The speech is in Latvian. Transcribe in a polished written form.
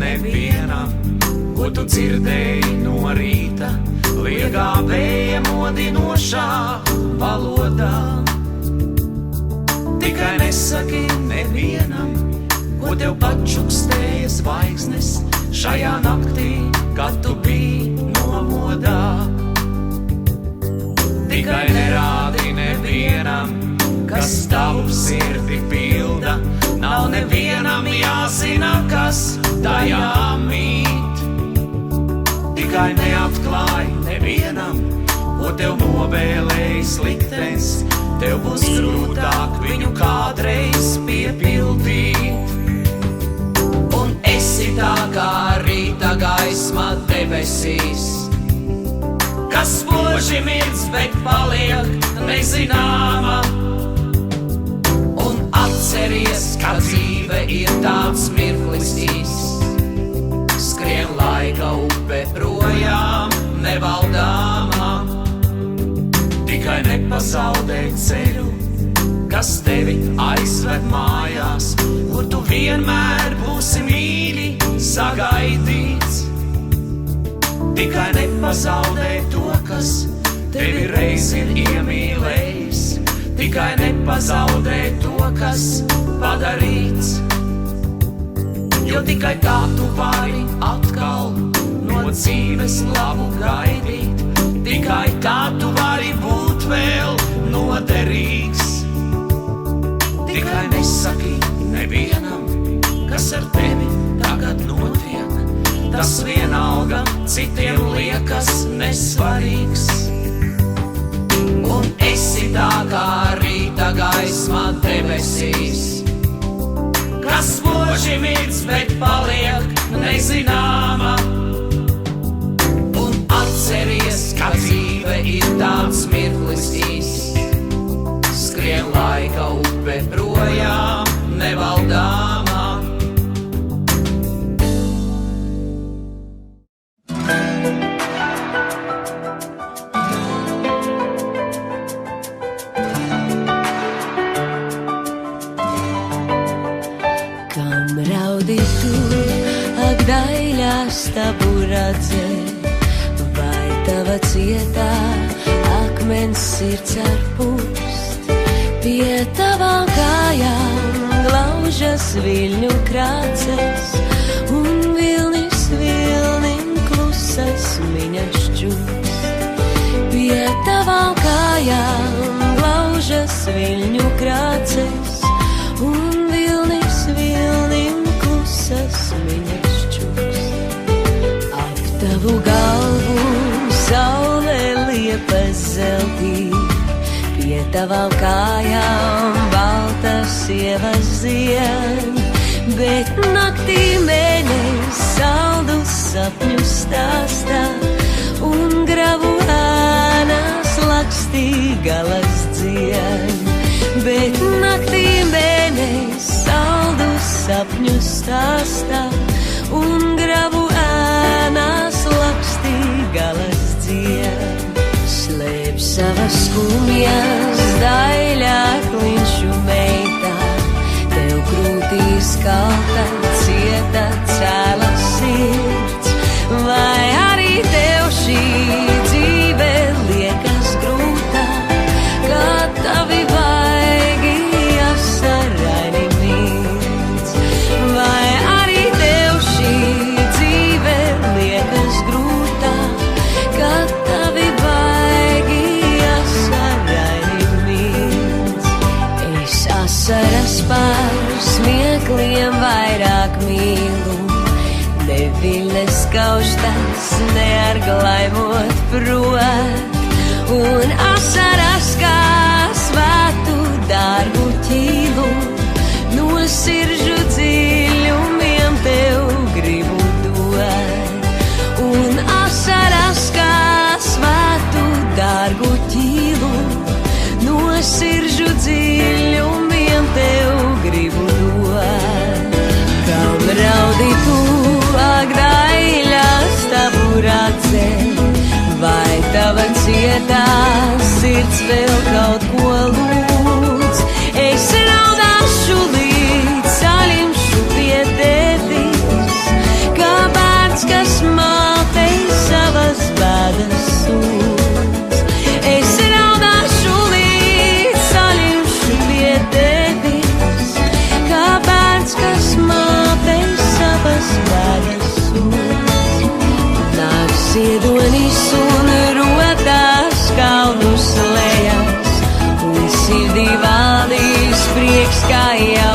nevienam, ko tu dzirdēji no rīta, liegā vēja modinošā valodā. Tikai nesaki nevienam, ko tev pačukstēja zvaigznes šajā naktī, kad tu biji nomodā. Tikai nerādi nevienam, kas tavu sirdi pilda, nav nevienam jāzina, kas tajā mīt. Tikai neatklāj nevienam, ko tev novēlējis liktenis, tev būs grūtāk viņu kādreiz piepildīt. Un esi tā kā rīta gaisma debesīs, kas spoži mirdz, bet paliek nezināma. Un atceries, ka dzīve ir tāds mirklis īs, skrien laika upe projām nevaldāmā. Tikai nepazaudē ceļu, kas tevi aizved mājās, kur tu vienmēr būsi mīļi sagaidīts. Tikai nepazaudē to, kas tevi reiz ir iemīlējis. Tikai nepazaudē to, kas padarīts. Jo tikai tā tu vari atkal no dzīves labu gaidīt. Tikai tā tu vari būt vēl noderīgs. Tikai nesaki nevienam, kas ar tevi tagad notiek. Tas vienalga citiem liekas nesvarīgs. Un esi tā kā rīta gaisma debesīs, kas spoži mirdz, bet paliek nezināma. Un atceries, ka dzīve ir tāds mirklis īs, skrien laika upe projām nevaldāmā. Tavu radzē, vai tava cietā akmens sirds ar pūst, pie tavām kājām glaužas viļņu krāces, un vilnis vilnim klusas miņas čūst. Pie tavām kājām glaužas viļņu krāces, un vilnis vilnim klusas miņas. Tavu galvu saule liepas zeltī, pie tavām kājām balta sievas zien, bet naktī mēnesis saldu sapņu stāstā, un gravu ēnās lakstī galas dzien. Bet naktī mēnesis saldu sapņu stāstā, un gravu ēnās lakstī galas dzien. Slēp savas skumjas daļā klinšu meitā, tev krūtīs kalta cieta cēla sirds. Vai arī tev šī dzīve liekas grūtā, kā tavi vaigi asaraini mīts? Vai arī tev šī dzīve liekas grūtā, kā tavi vaigi asaraini mīts? Es asaras par smiekliem vairāk mīlu, neviļas kauštas nearglaimot prot, un asaras kā svētu dārgu ķīlu, no siržu dziļumiem tev gribu dot. Un asaras kā svētu dārgu ķīlu, no siržu dziļumiem tev gribu dot. Kam raudi tu agdaļās tavu radzē, vai tava cietā sirds vēl kaut ko lūdz? Es raudāšu līdz salimšu pie tevis, sirdī valdīs prieks kā jau